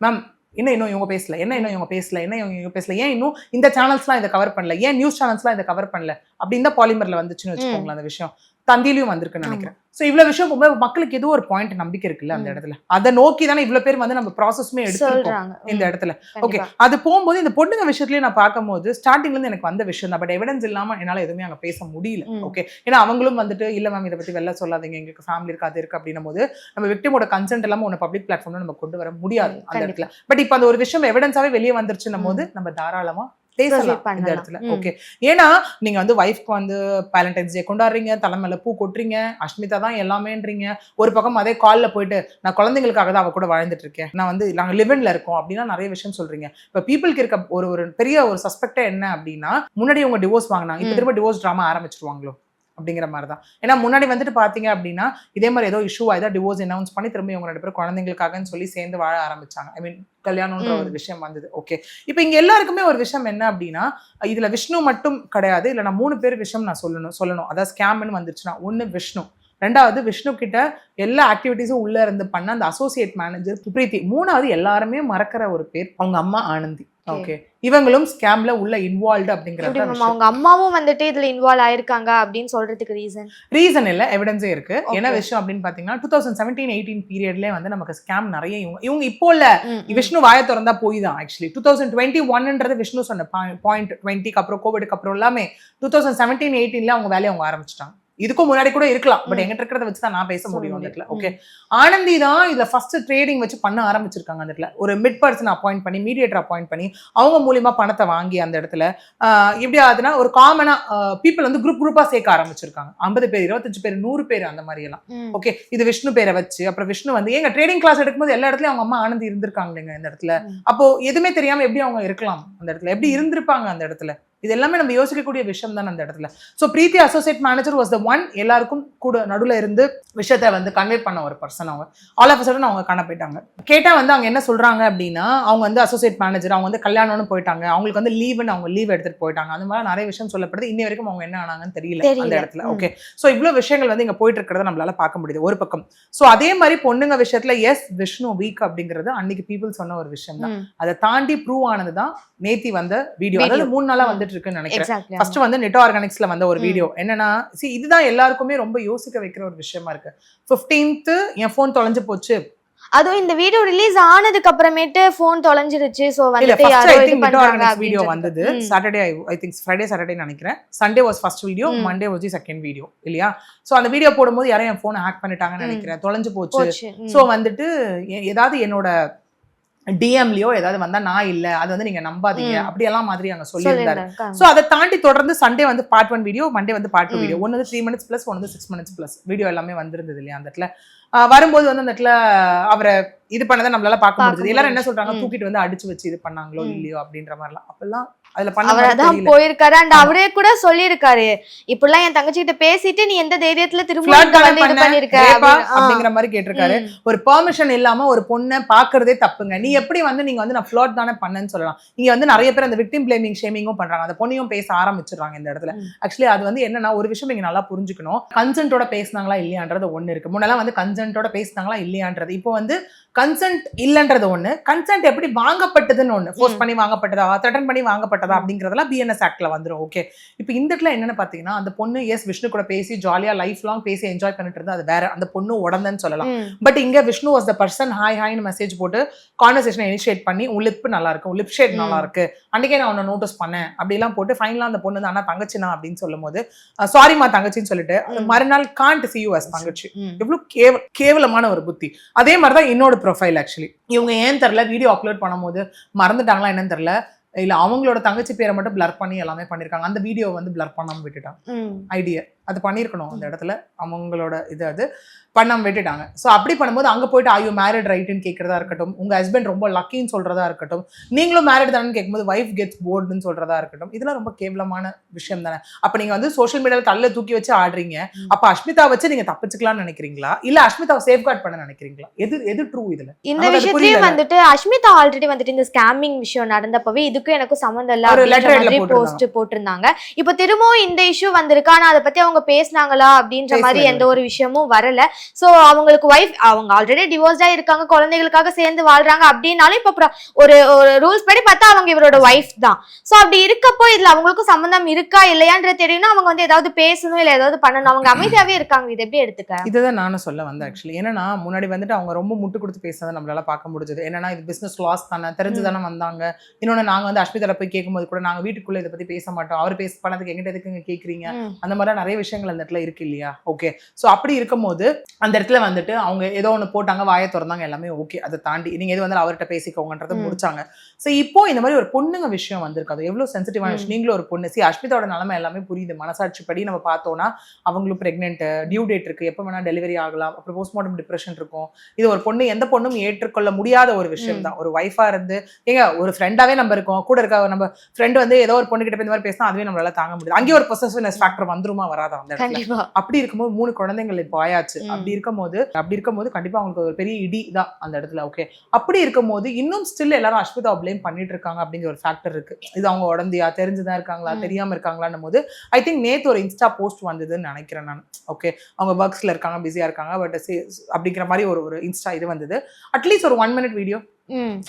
ma'am என்ன இன்னும் இவங்க பேசல, என்ன இன்னும் இவங்க பேசல, என்ன இவங்க பேசல, ஏன் இன்னும் இந்த சேனல்ஸ்லாம் இதை கவர் பண்ணல, ஏன் நியூஸ் சேனல்ஸ்லாம் இதை கவர் பண்ணல அப்படின்னு தான் பாலிமர்ல வந்துச்சுன்னு வச்சுக்கோங்களேன். அந்த விஷயம் தந்தியிலையும் வந்திருக்குன்னு நினைக்கிறேன். சோ இவ்வளவு விஷயம் மக்களுக்கு ஏதோ ஒரு பாயிண்ட் நம்பிக்கை இருக்குல்ல அந்த இடத்துல, அதை நோக்கி தானே இவ்வளவு பேர் வந்து நம்ம ப்ராசஸ்மே எடுத்துருக்கோம் இந்த இடத்துல. ஓகே, அது போகும்போது இந்த பொண்ணுங்க விஷயத்துலயே நான் பார்க்கும்போது ஸ்டார்டிங்ல இருந்து எனக்கு வந்த விஷயம் தான், பட் எவிடன்ஸ் இல்லாம என்னால எதுவுமே அங்க பேச முடியல. ஓகே, ஏன்னா அவங்களும் வந்துட்டு இல்ல மேம் இதை பத்தி வெளில சொல்லாதீங்க, எங்களுக்கு ஃபேமிலி இருக்கு அது இருக்கு அப்படின்னும் போது நம்ம விக்டிமோட கன்சென்ட் இல்லாம ஒன்னு பப்ளிக் பிளாட்ஃபார்ம்ல நம்ம கொண்டு வர முடியாது அந்த இடத்துல. பட் இப்ப அந்த ஒரு விஷயம் எவிடன்ஸாவே வெளியே வந்துருச்சுன்னும் போது நம்ம தாராளமா பேசலாம் இந்த இடத்துல. ஓகே, ஏன்னா நீங்க வந்து வைஃப்க்கு வந்து வேலண்டைன்ஸ் டே கொண்டாடுறீங்க, தலைமையில பூ கொட்டுறீங்க, அஷ்மிதா தான் எல்லாமேன்றீங்க. ஒரு பக்கம் அதே கால்ல போயிட்டு நான் குழந்தைங்களுக்காக தான் அவ கூட வாழ்ந்துட்டு இருக்கேன், நான் வந்து நாங்க லிவ்இன்ல இருக்கோம் அப்படின்னா நிறைய விஷயம் சொல்றீங்க. இப்ப பீப்புளுக்கு இருக்க ஒரு பெரிய ஒரு சஸ்பெக்டே என்ன அப்படின்னா, முன்னாடி உங்க டிவோர்ஸ் வாங்கினாங்க, இப்ப திரும்ப டிவோர்ஸ் டிராமா ஆரம்பிச்சிருவாங்களோ அப்படிங்கிற மாதிரி தான். ஏன்னா முன்னாடி வந்துட்டு பாத்தீங்க அப்படின்னா இதே மாதிரி ஏதோ இஷ்யூ ஆயிதான் டிவோர்ஸ் அனௌன்ஸ் பண்ணி திரும்ப இவங்க 2 பேரும் குழந்தைங்களுக்காகன்னு சொல்லி சேர்ந்து வாழ ஆரம்பிச்சாங்க. ஐ மீன் கல்யாணம்ன்ற ஒரு விஷயம் வந்தது. ஓகே, இப்போ இங்க எல்லாருக்குமே ஒரு விஷயம் என்ன அப்படின்னா, இதுல விஷ்ணு மட்டும் கிடையாது, இல்ல நான் 3 பேர் விஷயம் நான் சொல்லணும். அதாவது ஸ்கேம்னு வந்துருச்சுன்னா, ஒண்ணு விஷ்ணு, ரெண்டாவது விஷ்ணு கிட்ட எல்லா ஆக்டிவிட்டிஸும் உள்ள இருந்து பண்ண அந்த அசோசியேட் மேனேஜர் பிரீத்தி, மூணாவது எல்லாருமே மறக்கிற ஒரு பேர் அவங்க அம்மா ஆனந்தி. ஓகே, இவங்களும் ஸ்கேம்ல உள்ள இன்வால்வ்டு அப்படிங்கறது.
அவங்க அம்மாவும் வந்துட்டு இதுல இன்வால்வ் ஆயிருக்காங்க அப்படின்னு சொல்றதுக்கு ரீசன்
இல்ல, எவிடன்ஸே இருக்கு. என்ன விஷயம் அப்படின்னு பாத்தீங்கன்னா 2017-18 பீரியட்ல வந்து நமக்கு ஸ்கேம் நிறைய இவங்க இப்போ இல்ல, விஷ்ணு வாய திறந்தா போய் தான். ஆக்சுவலி 2021ன்றது விஷ்ணு சொன்ன பாயிண்ட் 20க்கு அப்புறம் கோவிட்க்கு அப்புறம் எல்லாமே 2017-18ல அவங்க வேலையை அவங்க ஆரம்பிச்சிட்டாங்க. இதுக்கும் முன்னாடி கூட இருக்கலாம், பட் எங்கிட்ட இருக்கிறத வச்சு தான் நான் பேச முடியும் அந்த இடத்துல. ஓகே, ஆனந்தி தான் இதுல ஃபர்ஸ்ட் ட்ரேடிங் வச்சு பண்ண ஆரம்பிச்சிருக்காங்க அந்த இடத்துல. ஒரு மிட் பர்சன் அப்பாயிண்ட் பண்ணி, மீடியேட்டர் அப்பாயிண்ட் பண்ணி, அவங்க மூலியமா பணத்தை வாங்கி அந்த இடத்துல எப்படி ஆகுதுன்னா ஒரு காமனா பீப்புள் வந்து குரூப்பா சேர்க்க ஆரம்பிச்சிருக்காங்க. 50 பேர், 25 பேர், 100 பேர் அந்த மாதிரி எல்லாம். ஓகே, இது விஷ்ணு பேரை வச்சு அப்புறம் விஷ்ணு வந்து எங்க ட்ரேடிங் கிளாஸ் எடுக்கும்போது எல்லா இடத்துலயும் அவங்க அம்மா ஆனந்தி இருந்திருக்காங்க இந்த இடத்துல. அப்போ எதுவுமே தெரியாம எப்படி அவங்க இருக்கலாம் அந்த இடத்துல, எப்படி இருந்திருப்பாங்க அந்த இடத்துல? இது எல்லாமே நம்ம யோசிக்கக்கூடிய விஷயம் தான் அந்த இடத்துல. So Preethi associate manager was the one, எல்லாருக்கும் கூட நடுவில் இருந்து விஷயத்தை வந்து கன்வே பண்ண ஒரு பர்சன். அவங்க ஆல் ஆஃப் அ சடன் அவங்க காண போயிட்டாங்க. கேட்டா வந்து அவங்க என்ன சொல்றாங்க அப்படின்னா, அவங்க வந்து அசோசியேட் மேனேஜர், அவங்க வந்து கல்யாணம்னு போயிட்டாங்க, அவங்களுக்கு வந்து லீவுன்னு அவங்க லீவ் எடுத்துட்டு போயிட்டாங்க. அந்த மாதிரி நிறைய விஷயம் சொல்லப்படுது. இன்னி வரைக்கும் அவங்க என்ன ஆனாங்கன்னு தெரியல அந்த இடத்துல. ஓகே, ஸோ இவ்வளவு விஷயங்கள் வந்து இங்க போயிட்டு இருக்கிறத நம்மளால பார்க்க முடியுது ஒரு பக்கம். ஸோ அதே மாதிரி பொண்ணுங்க விஷயத்துல எஸ் விஷ்ணு வீக் அப்படிங்கிறது அன்னைக்கு பீப்புள் சொன்ன ஒரு விஷயம் தான். அதை தாண்டி ப்ரூவ் ஆனதுதான் நேத்தி வந்த வீடியோ. அதாவது 3 நாளா வந்துட்டு இருக்குன்னு நினைக்கிறேன். ஃபர்ஸ்ட் வந்து நெட் ஆர்கானிக்ஸ்ல வந்த ஒரு வீடியோ. என்னன்னா இதுதான் எல்லாருக்குமே ரொம்ப யோசிக்க வைக்கிற ஒரு விஷயமா இருக்கு. 15th என் போன் தொலைஞ்சு போச்சு,
அதுவும் இந்த வீடியோ ரிலீஸ் ஆனதுக்கு அப்புறமேட்டு போன் தொலைஞ்சிருச்சு. சோ
இல்ல
வந்துட்டு
ஃபர்ஸ்ட்
யாரோ
ஐ
இது
திங்க்
பண்றாங்க
ஆர்கனைஸ் வீடியோ
அப்படின்றது.
வந்தது Saturday I think Friday Saturday நினைக்கிறேன். Sunday was first video, Monday was the second video இல்லையா? சோ அந்த வீடியோ போடும்போது யாரும் என் போனை ஹேக் பண்ணிட்டாங்கன்னு நினைக்கிறேன், தொலைஞ்சு போச்சு. சோ வந்துட்டு ஏதாவது என்னோட டிஎம்லயோ ஏதாவது வந்தா நான் இல்ல, அது வந்து நீங்க நம்பாதீங்க அப்படியெல்லாம் மாதிரி அங்க சொல்லியிருந்தாரு. சோ அதை தாண்டி தொடர்ந்து சண்டே வந்து பார்ட் 1 வீடியோ, மண்டே வந்து பார்ட் 2 வீடியோ. ஒன்னு வந்து 3 minutes பிளஸ், ஒன்னு வந்து 6 minutes பிளஸ் வீடியோ எல்லாமே வந்திருந்தது இல்லையா? அந்த இடத்துல வரும்போது வந்து அந்த இடத்துல அவரை இது பண்ணதை நம்மளால பார்க்க முடியுது. எல்லாரும் என்ன சொல்றாங்க, தூக்கிட்டு வந்து அடிச்சு வச்சு இது பண்ணாங்களோ இல்லையோ அப்படின்ற மாதிரிலாம் அப்பெல்லாம் அதுல
அவரதான் போயிருக்காரு. அண்ட் அவரே கூட சொல்லியிருக்காரு, இப்படிலாம் என் தங்கச்சி கிட்ட பேசிட்டு நீ எந்த தைரியத்துல திரும்ப பண்ணிருக்க
அப்படிங்கிற மாதிரி கேட்டிருக்காரு. ஒரு பெர்மிஷன் இல்லாம ஒரு பொண்ணை பாக்குறதே தப்புங்க. நீ எப்படி வந்து நீங்க வந்து நான் ஃப்ளர்ட் தானே பண்ணேன்னு சொல்லலாம். இங்க வந்து நிறைய பேர் அந்த விக்டிம் பிளேமிங் ஷேமிங்கும் பண்றாங்க. அந்த பொண்ணையும் பேச ஆரம்பிச்சிடுறாங்க இந்த இடத்துல. ஆக்சுவலி அது வந்து என்னன்னா, ஒரு விஷயம் நீங்க நல்லா புரிஞ்சுக்கணும். கன்சென்ட்டோட பேசினாங்களா இல்லையான்றது ஒண்ணு இருக்கு. முன்னெல்லாம் வந்து கன்சென்ட்டோட பேசினாங்களா இல்லையான்றது. இப்போ வந்து கன்சென்ட் இல்லன்றது ஒண்ணு, கன்சென்ட் எப்படி வாங்கப்பட்டதுன்னு ஒண்ணு. ஃபோர்ஸ் பண்ணி வாங்கப்பட்டதா, த்ரெட்டன் பண்ணி வாங்கப்பட்டதா அப்படிங்கறதெல்லாம் பிஎன்எஸ் ஆக்ட்ல வந்துரும். ஓகே, இப்போ இந்த இடத்துல என்னன்னு பாத்தீங்கன்னா, அந்த பொண்ணு எஸ் விஷ்ணு கூட பேசி ஜாலியா லைஃப் லாங் பேசி என்ஜாய் பண்ணிட்டு இருந்தா அது வேற. அந்த பொண்ணு உடந்தன்னு சொல்லலாம். பட் இங்க Vishnu was the person hi ஹாய்னு மெசேஜ் போட்டு கான்வர்சேஷனை இனிஷியேட் பண்ணி உன் லிப் நல்லா இருக்கு, உன் லிப் ஷேட் நல்லா இருக்கு, அன்னைக்கே நான் உன்னை நோட்டீஸ் பண்ணேன் அப்படிலாம் போட்டு ஃபைனலா அந்த பொண்ணு ஆனா தங்கச்சினா அப்படின்னு சொல்லும் போது சாரிமா தங்கச்சின்னு சொல்லிட்டு மறுநாள் காண்ட் சி யூ அஸ் தங்கச்சி. எவ்வளவு கேவலமான ஒரு புத்தி. அதே மாதிரிதான் என்னோட ப்ரொஃபைல். ஆக்சுவலி இவங்க ஏன் தெரியல வீடியோ அப்லோட் பண்ணும்போது மறந்துட்டாங்களா என்னன்னு தெரியல, இல்ல அவங்களோட தங்கச்சி பேரை மட்டும் பிளர் பண்ணி எல்லாமே பண்ணிருக்காங்க. அந்த வீடியோ வந்து பிளர் பண்ணாம விட்டுட்டாங்க. ஐடியா அது பண்ணிருக்கணும் அந்த இடத்துல, அவங்களோட இது அது பண்ணாம விட்டுட்டாங்க. ஸோ அப்படி பண்ணும்போது அங்கே போயிட்டு ஐயோ மேரிட் ரைட்டுன்னு கேட்கறதா இருக்கட்டும், உங்க ஹஸ்பண்ட் ரொம்ப லக்கின்னு சொல்றதா இருக்கட்டும், நீங்களும் மேரிட் தானே கேட்கும்போது வைஃப் கெட்ஸ் போர்டுன்னு சொல்றதா இருக்கட்டும், இதெல்லாம் ரொம்ப கேவலமான விஷயம் தானே. அப்ப நீங்க வந்து சோஷியல் மீடியாவில் தள்ள தூக்கி வச்சு ஆடுறீங்க. அப்ப அஷ்மிதா வச்சு நீங்க தப்பிச்சுக்கலாம்னு நினைக்கிறீங்களா, இல்ல அஷ்மிதாவை சேஃப்கார்ட் பண்ண நினைக்கிறீங்களா? எது ட்ரூ இதுல? இந்த விஷயத்தையும்
வந்துட்டு அஷ்மிதா ஆல்ரெடி வந்துட்டு இந்த ஸ்கேமிங் விஷயம் நடந்தப்பவே இதுக்கும் எனக்கு சம்மந்தம் இல்ல அப்படின்ற போஸ்ட் போட்டிருந்தாங்க. இப்போ திரும்பவும் இந்த இஷ்யூ வந்திருக்கு, ஆனா அதை பத்தி அவங்க பேசினாங்களா அப்படின்ற மாதிரி எந்த ஒரு விஷயமும் வரல. சோ அவங்களுக்கு வைஃப் அவங்க ஆல்ரெடி டிவோர்ஸ்டா இருக்காங்க, குழந்தைகளுக்காக சேர்ந்து வாழ்றாங்க அப்படின்னாலும் இப்ப ஒரு ரூல்ஸ் படி பார்த்தா அவங்க இவரோட வைஃப் தான். சோ அப்படி இருக்கப்போ இதுல அவங்களுக்கும் சம்பந்தம் இருக்கா இல்லையான்றது தெரியும்னா அவங்க வந்து ஏதாவது பேசணும் இல்ல ஏதாவது பண்ணணும். அவங்க அமைதியாவே இருக்காங்க. இது எப்படி எடுத்துக்க?
இதுதான் நானும் சொல்ல வந்தேன். ஆக்சுவலி என்னன்னா, முன்னாடி வந்துட்டு அவங்க ரொம்ப முட்டு கொடுத்து பேசுறதை நம்மளால பார்க்க முடிஞ்சது. என்னன்னா, இது பிசினஸ் லாஸ் தானே, தெரிஞ்சுதானே வந்தாங்க. இன்னொன்னு நாங்க வந்து அஷ்மிதால போய் கேட்கும்போது கூட நாங்க வீட்டுக்குள்ள இதை பத்தி பேச மாட்டோம், அவர் பேச பண்ணதுக்கு எங்கிட்ட எதுக்கு கேட்குறீங்க, அந்த மாதிரி நிறைய விஷயங்கள் அந்த இடத்துல இருக்கு இல்லையா? ஓகே, ஸோ அப்படி இருக்கும்போது அந்த இடத்துல வந்துட்டு அவங்க ஏதோ ஒன்று போட்டாங்க, வாயை திறந்தாங்க, எல்லாமே ஓகே. அதை தாண்டி நீங்க எது வந்து அவர்கிட்ட பேசிக்கோங்கன்றதை முடிச்சாங்க. ஸோ இப்போ இந்த மாதிரி ஒரு பொண்ணுங்க விஷயம் வந்திருக்கு, அது எவ்வளவு சென்சிட்டிவான விஷயம். நீங்களும் ஒரு பொண்ணு, அஷ்மிதாவோட நிலைமை எல்லாமே புரியுது. மனசாட்சி படி நம்ம பார்த்தோம்னா அவங்களும் பிரெக்னென்ட், டியூ டேட் இருக்கு, எப்போ வேணா டெலிவரி ஆகலாம், அப்புறம் போஸ்ட்மார்ட்டம் டிப்ரெஷன் இருக்கும். இது ஒரு பொண்ணு எந்த பொண்ணும் ஏற்றுக்கொள்ள முடியாத ஒரு விஷயம் தான். ஒரு வைஃபா இருந்து ஏங்க ஒரு ஃப்ரெண்டாவே நம்ம இருக்கோம், கூட இருக்க நம்ம ஃப்ரெண்ட் வந்து ஏதோ ஒரு பொண்ணு கிட்ட இந்த மாதிரி பேசினா அதுவே நம்மளால தாங்க முடியாது. அங்கேயே ஒரு பொசசிவ்னஸ் ஃபேக்டர் வந்துருமா வராதா அந்த இடத்துல? அப்படி இருக்கும்போது 3 குழந்தைகள் இப்போ ஆயாச்சு. அப்படி இருக்கும்போது கண்டிப்பா அவங்களுக்கு ஒரு பெரிய இடி தான் அந்த இடத்துல. ஓகே, அப்படி இருக்கும்போது இன்னும் ஸ்டில் எல்லாரும் அஷ்மிதா பிளேம் பண்ணிட்டு இருக்காங்க அப்படிங்கிற ஒரு ஃபேக்டர் இருக்கு. இது அவங்க உடந்தியா, தெரிஞ்சுதான் இருக்காங்களா, தெரியாம இருக்காங்களான்னும் போது ஐ திங்க் நேத்து ஒரு இன்ஸ்டா போஸ்ட் வந்ததுன்னு நினைக்கிறேன் நான். ஓகே, அவங்க ஒர்க்ஸ்ல இருக்காங்க, பிஸியா இருக்காங்க, பட் அப்படிங்கிற மாதிரி ஒரு இன்ஸ்டா இது வந்தது. அட்லீஸ்ட் ஒரு 1 minute வீடியோ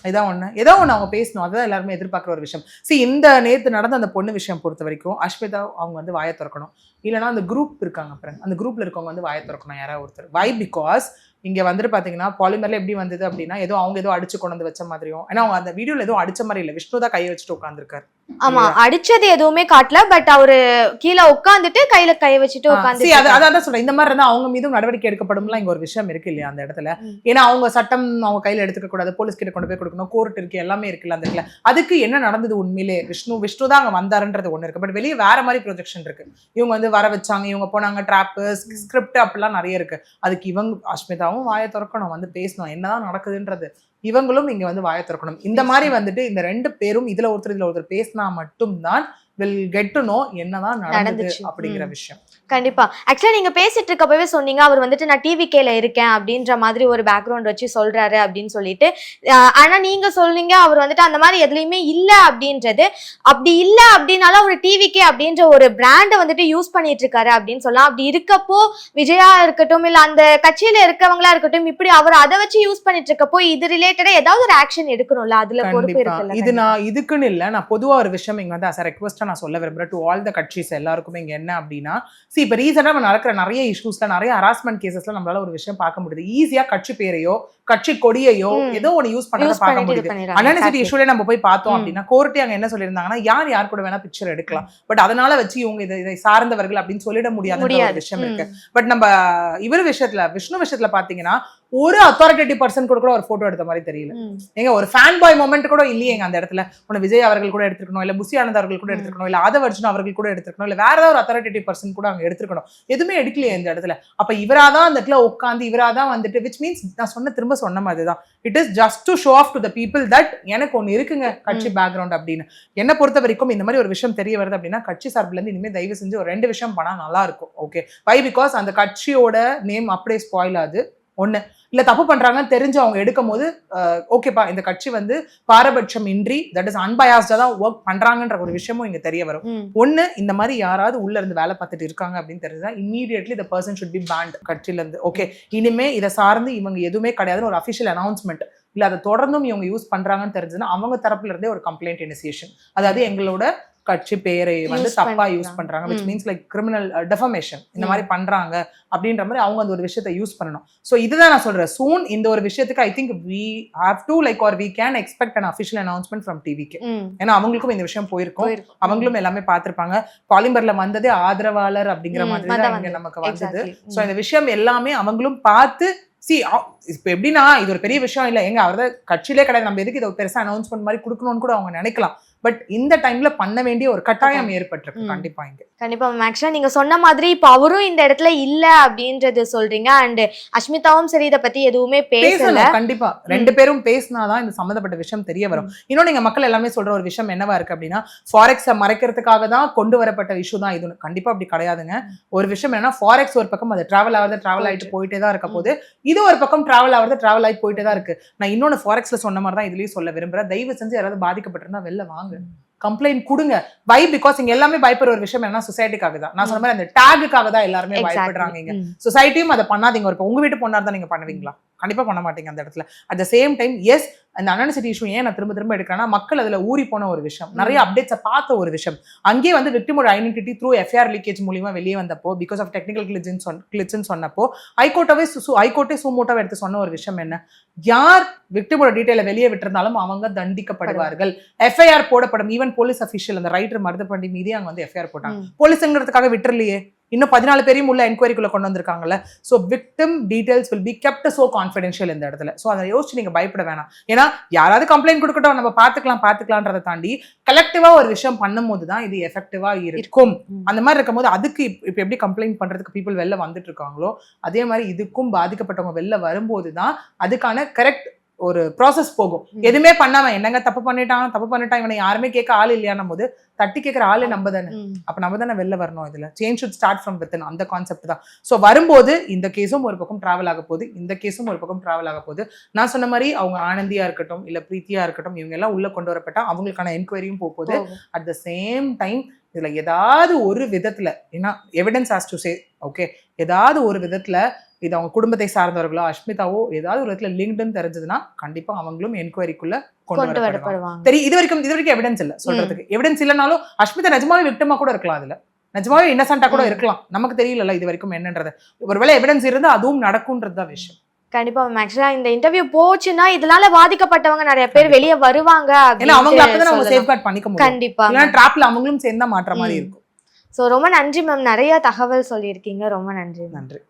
ஏதோ ஒண்ணு அவங்க பேசணும். அதுதான் எல்லாருமே எதிர்பார்க்குற ஒரு விஷயம். இந்த நேத்து நடந்த அந்த பொண்ணு விஷயம் பொறுத்த வரைக்கும் அஷ்மிதா அவங்க வந்து வாயை திறக்கணும், இல்லைன்னா அந்த குரூப் இருக்காங்க பாருங்க, அந்த குரூப்ல இருக்கவங்க வந்து வாயை திறக்கணும் யாராவது ஒருத்தர். வை பிகாஸ் இங்க வந்துட்டு பாத்தீங்கன்னா பாலிமர்ல எப்படி வந்தது அப்படின்னா, அவங்க ஏதோ அடிச்சு கொண்டு வந்து வச்ச மாதிரியும், ஏன்னா அவங்க அந்த வீடியோல ஏதோ அடிச்ச மாதிரி இல்ல, விஷ்ணு தான் கையை வச்சுட்டு உட்காந்துருக்காரு.
ஆமா, அடிச்சது எதுவுமே காட்டல, பட் அவரு கீழே உட்காந்துட்டு கையில கை வச்சுட்டு உட்காந்து
அதான் சொல்றேன். இந்த மாதிரி இருந்தா அவங்க மீதும் நடவடிக்கை எடுக்கப்படும்லாம் இங்க ஒரு விஷயம் இருக்கு இல்லையா அந்த இடத்துல. ஏன்னா அவங்க சட்டம் அவங்க கையில எடுத்துக்க கூடாது, போலீஸ் கிட்ட கொண்டு போய் கொடுக்கணும், கோர்ட் இருக்கு, எல்லாமே இருக்குல்ல அந்த இடத்துல. அதுக்கு என்ன நடந்தது உண்மையிலே, விஷ்ணு தான் அங்க வந்தாருன்றது ஒண்ணு இருக்கு. பட் வெளியே வேற மாதிரி ப்ரொஜெக்ஷன் இருக்கு. இவங்க வந்து வர வச்சாங்க, இவங்க போனாங்க, ட்ராப் ஸ்கிரிப்ட் அப்படிலாம் நிறைய இருக்கு. அதுக்கு இவங்க அஷ்மிதாவும் வாயை திறக்கணும், வந்து பேசணும் என்னதான் நடக்குதுன்றது. இவங்களும் இங்க வந்து வாயை திறக்கணும். இந்த மாதிரி வந்துட்டு இந்த 2 பேரும் இதுல ஒருத்தர் பேசினா மட்டும்தான் will get to know என்னதான் நடந்துச்சு அப்படிங்கிற விஷயம்.
கண்டிப்பா. ஆக்சுவலா நீங்க பேசிட்டு இருக்கப்பவே சொன்னீங்க அவர் வந்துட்டு நான் டிவிகேல இருக்கேன் அப்படின்ற மாதிரி ஒரு பேக்ரவுண்ட் வச்சு சொல்றாரு அப்படின்னு சொல்லிட்டு. ஆனா நீங்க சொல்றீங்க அவர் வந்துட்டு அந்த மாதிரி எதுலையுமே இல்ல அப்படின்றது. அப்படி இல்ல அப்படின்னாலும் அவர் டிவிகே அப்படின்ற ஒரு பிராண்டை வந்துட்டு யூஸ் பண்ணிட்டு இருக்காரு அப்படின்னு சொல்லலாம். அப்படி இருக்கப்போ விஜயா இருக்கட்டும் இல்ல அந்த கட்சியில இருக்கவங்களா இருக்கட்டும், இப்படி அவர் அதை வச்சு யூஸ் பண்ணிட்டு இருக்கப்போ இது ரிலேட்டடா ஏதாவது ஒரு ஆக்ஷன் எடுக்கணும்ல, அதுல பொறுப்பு இருக்குல்ல.
இது நான் இதுக்குன்னு இல்ல, நான் பொதுவா ஒரு விஷயம் இங்க வந்து ரெக்வஸ்ட் தான் நான் சொல்ல விரும்புறேன் டு ஆல் த கட்சிஸ் எல்லாருக்குமே இங்க என்ன அப்படின்னா இப்ப ரீசெண்டா நடக்கிற நிறைய இஷ்யூஸ்ல நிறைய ஹராஸ்மெண்ட் கேசஸ்ல நம்மளால ஒரு விஷயம் பார்க்க முடியுது. ஈஸியா கட்சி பேரையோ கட்சி கொடியையோ ஏதோ ஒன்னு யூஸ் பண்றத பார்க்க முடியுது. அன்அனெசரி இஷ்யூல நம்ம போய் பார்த்தோம் அப்படின்னா கோர்ட்டே அங்க என்ன சொல்லியிருந்தாங்கன்னா யார் கூட வேணா பிக்சர் எடுக்கலாம், பட் அதனால வச்சு இவங்க இதை சார்ந்தவர்கள் அப்படின்னு சொல்லிட முடியாத ஒரு விஷயம் இருக்கு. பட் நம்ம இவர் விஷயத்துல விஷ்ணு விஷயத்துல பாத்தீங்கன்னா ஒரு அத்தாரிட்டேட்டிவ் பர்சன் கூட ஒரு போட்டோ எடுத்த மாதிரி தெரியல. எங்க ஒரு ஃபேன் பாய் மொமெண்ட் கூட இல்லையே அந்த இடத்துல. உன விஜய் அவர்கள் கூட எடுத்துக்கணும், இல்ல புசி ஆனந்த் அவர்கள் கூட எடுத்துக்கணும், இல்ல ஆதவர்ஜுன் அவர்கள் கூட எடுத்துக்கணும், இல்ல வேற ஏதாவது ஒரு அத்தாரிட்டேட்டிவ் பர்சன் கூட அங்க எடுத்துக்கணும். எதுவுமே எடுக்கலையே இந்த இடத்துல. அப்ப இவராதான் அந்த இடத்துல உட்காந்து இவராதான் வந்துட்டு விச் மீன்ஸ் நான் திரும்ப சொன்ன மாதிரிதான் it is just to show off to the people that எனக்கு ஒன்னு இருக்குங்க கட்சி பேக்ரவுண்ட் அப்படின்னு. என்ன பொறுத்த வரைக்கும் இந்த மாதிரி ஒரு விஷயம் தெரிய வருது அப்படின்னா கட்சி சார்பில் இருந்து இனிமேல் தயவு செஞ்சு ஒரு 2 விஷயம் பண்ணா நல்லா இருக்கும். ஓகே, வை பிகாஸ் அந்த கட்சியோட நேம் அப்படியே ஸ்பாயில் ஆகுது. ஒண்ணு இல்ல தப்பு பண்றாங்கன்னு தெரிஞ்சு அவங்க எடுக்கும் போது ஓகேப்பா இந்த கட்சி வந்து பாரபட்சம் இன்றி தட் இஸ் அன்பயாஸ்டா தான் ஒர்க் பண்றாங்கன்ற ஒரு விஷயமும் இங்க தெரிய வரும். ஒண்ணு இந்த மாதிரி யாராவது உள்ள இருந்து வேலை பார்த்துட்டு இருக்காங்க அப்படின்னு தெரிஞ்சா immediately the person should be pant கட்சியில இருந்து. ஓகே, இனிமே இதை சார்ந்து இவங்க எதுவுமே கிடையாதுன்னு ஒரு அஃபிஷியல் அனௌன்ஸ்மெண்ட் இல்ல அதை தொடர்ந்தும் இவங்க யூஸ் பண்றாங்கன்னு தெரிஞ்சதுன்னா அவங்க தரப்புல இருந்தே ஒரு கம்ப்ளைண்ட் இனிசியேஷன், அதாவது எங்களோட கட்சி பேரை வந்து தப்பா யூஸ் பண்றாங்க which means like criminal defamation இந்த மாதிரி பண்றாங்க அப்படின்ற மாதிரி அவங்க அந்த ஒரு விஷயத்தை யூஸ் பண்ணணும். சோ இதுதான் நான் சொல்றேன், soon இந்த ஒரு விஷயத்துக்கு I think we have to like or we can expect an official announcement from TVK. ஏன்னா அவங்களுக்கும் இந்த விஷயம் போயிருக்கும், அவங்களும் எல்லாமே பார்த்திருப்பாங்க. பாலிமர்ல வந்ததே ஆதரவாளர் அப்படிங்கிற மாதிரி தான் இங்க நமக்கு வந்தது. சோ இந்த விஷயம் எல்லாமே அவங்களும் பார்த்து இப்ப எப்படின்னா இது ஒரு பெரிய விஷயம் இல்ல, எங்க அவரது கட்சியிலே கிடையாது, நம்ம எதுக்கு இதை பெருசா அனௌன்ஸ்மெண்ட் மாதிரி கொடுக்கணும்னு கூட அவங்க நினைக்கலாம். பட் இந்த டைம்ல பண்ண வேண்டிய ஒரு கட்டாயம் ஏற்பட்டிருக்கு கண்டிப்பா இங்க.
கண்டிப்பா ஆக்சுவலா நீங்க சொன்ன மாதிரி இப்ப அவரும் இந்த இடத்துல இல்ல அப்படின்றது சொல்றீங்க. அண்ட் அஷ்மிதாவும் சரி இதை பத்தி எதுவுமே பேசல.
கண்டிப்பா 2 பேரும் பேசினாதான் இந்த சம்பந்தப்பட்ட விஷயம் தெரிய வரும். இன்னும் நீங்க மக்கள் எல்லாமே சொல்ற ஒரு விஷயம் என்னவா இருக்கு அப்படின்னா ஃபாரெக்ஸ மறைக்கிறதுக்காக தான் கொண்டு வரப்பட்ட இஷ்யூ தான் இது. கண்டிப்பா அப்படி கிடையாதுங்க. ஒரு விஷயம் என்னன்னா ஃபாரெக்ஸ் ஒரு பக்கம் அது டிராவல் ஆயிட்டு போயிட்டே தான் இருக்க போது, இது ஒரு பக்கம் டிராவல் ஆகி போயிட்டே தான் இருக்கு. நான் இன்னொன்னு ஃபாரெக்ஸ்ல சொன்ன மாதிரி தான் இதுலயும் சொல்ல விரும்புறேன், தயவு செஞ்சு யாராவது பாதிக்கப்பட்டிருந்தா வெளில வாங்க, கம்ப்ளைண்ட் கொடுங்க. வை பிகாஸ் இங்க எல்லாமே பயப்படுற ஒரு விஷயம் என்ன சொசைட்டிக்காக தான். நான் சொன்ன மாதிரி அந்த டேகுக்காக தான் எல்லாருமே பயப்படுறாங்க. இங்க சொசைட்டியும் அதை பண்ணாதீங்க. ஒரு உங்க வீட்டு பொண்ணா தான் நீங்க பண்ணுவீங்களா? கண்டிப்பா பண்ண மாட்டீங்க அந்த இடத்துல. At the same time yes அந்த அன்அனெசரி இஷ்யூ ஏன் நான் திரும்ப எடுக்கிறேன்னா மக்கள் அதுல ஊறி போன ஒரு விஷயம், நிறைய அப்டேட்ஸை பார்த்த ஒரு விஷயம். அங்கேயே வந்து விக்டிமோட ஐடென்டிட்டி த்ரூ எஃப்ஐஆர் லீக்கேஜ் மூலியமா வெளியே வந்தப்போ பிகாஸ் ஆஃப் டெக்னிக்கல் கிளிட்ஸ்ன்னு சொன்னப்போ ஹைகோர்ட்டே சூமோட்டாவை எடுத்து சொன்ன ஒரு விஷயம் என்ன, யார் விக்டிமோட டீட்டெயில வெளியே விட்டிருந்தாலும் அவங்க தண்டிக்கப்படுவார்கள், எஃப்ஐஆர் போடப்படும். ஈவன் போலீஸ் அபிஷியல் அந்த ரைட்டர் மருதப்பண்டி மீதே அங்க வந்து எஃப்ஐஆர் போட்டாங்க. போலீஸ்ங்கிறதுக்காக விட்டுறலையே, இன்னும் 14 பேரையும் உள்ள என்கொயரிக்குள்ள கொண்டு வந்திருக்காங்கல்ல. So victim details will be kept so confidential இந்த இடத்துல. ஸோ அதை யோசிச்சு நீங்க பயப்பட வேணாம். ஏன்னா யாராவது கம்ப்ளைண்ட் கொடுக்கட்டும், நம்ம பார்த்துக்கலாம்ன்றதை தாண்டி கலெக்டிவா ஒரு விஷயம் பண்ணும் போது தான் இது எஃபெக்டிவா இருக்கும். அந்த மாதிரி இருக்கும்போது அதுக்கு இப்ப எப்படி கம்ப்ளைண்ட் பண்றதுக்கு பீப்புள் வெளில வந்துட்டு இருக்காங்களோ அதே மாதிரி இதுக்கும் பாதிக்கப்பட்டவங்க வெளில வரும்போது தான் அதுக்கான கரெக்ட் ஒரு ப்ராசஸ் போகும். எதுவுமே பண்ணாம என்னங்க தப்பு பண்ணிட்டான் இவனை யாருமே கேட்க ஆள் இல்லையானும் போது தட்டி கேட்கிற ஆளு நம்ம தானே. அப்ப நம்ம தானே வெளில வரணும். இதுல change should start from within, அந்த கான்செப்ட் தான். ஸோ வரும்போது இந்த கேஸும் ஒரு பக்கம் டிராவல் ஆக போகுது, இந்த கேஸும் ஒரு பக்கம் டிராவல் ஆக போகுது. நான் சொன்ன மாதிரி அவங்க ஆனந்தியா இருக்கட்டும் இல்ல பிரீத்தியா இருக்கட்டும் இவங்க எல்லாம் உள்ள கொண்டு வரப்பட்டா அவங்களுக்கான என்கொயரியும் போகுது. அட் த சேம் டைம் இதுல ஏதாவது ஒரு விதத்துல ஏன்னா evidence has to say okay, ஏதாவது ஒரு விதத்துல இது அவங்க குடும்பத்தை சார்ந்தவர்களோ அஷ்மிதாவோ ஏதாவது ஒரு இடத்துல லிங்க்டுன்னு தெரிஞ்சதுன்னா கண்டிப்பா அவங்களும் என்கொயரிக்குள்ள கொண்டு வரப்படுவாங்க. இது வரைக்கும் எவிடன்ஸ் இல்ல சொல்றதுக்கு. எவிடன்ஸ் இல்லைனாலும் அஷ்மிதா நிஜமாவே விக்டிமா கூட இருக்கலாம், அதுல நிஜமாவே இன்னசென்ட்டா கூட இருக்கலாம், நமக்கு தெரியல இது வரைக்கும் என்னன்றது. ஒருவேளை எவிடன்ஸ் இருந்தா அதுவும் நடக்கும்ன்றதுதான் விஷயம்.
கண்டிப்பா ஆக்சுவலா இந்த இன்டர்வியூ போச்சுன்னா இதனால பாதிக்கப்பட்டவங்க நிறைய பேர் வெளியே வருவாங்க.
அவங்க அப்பதான் அவங்க சேஃப்கார்ட் பண்ணிக்க முடியும். கண்டிப்பா ட்ராப்ல அவங்களும் சேர்ந்தா மாற்ற மாதிரி இருக்கும்.
சோ ரொம்ப நன்றி மேம், நிறைய தகவல் சொல்லியிருக்கீங்க. ரொம்ப நன்றி.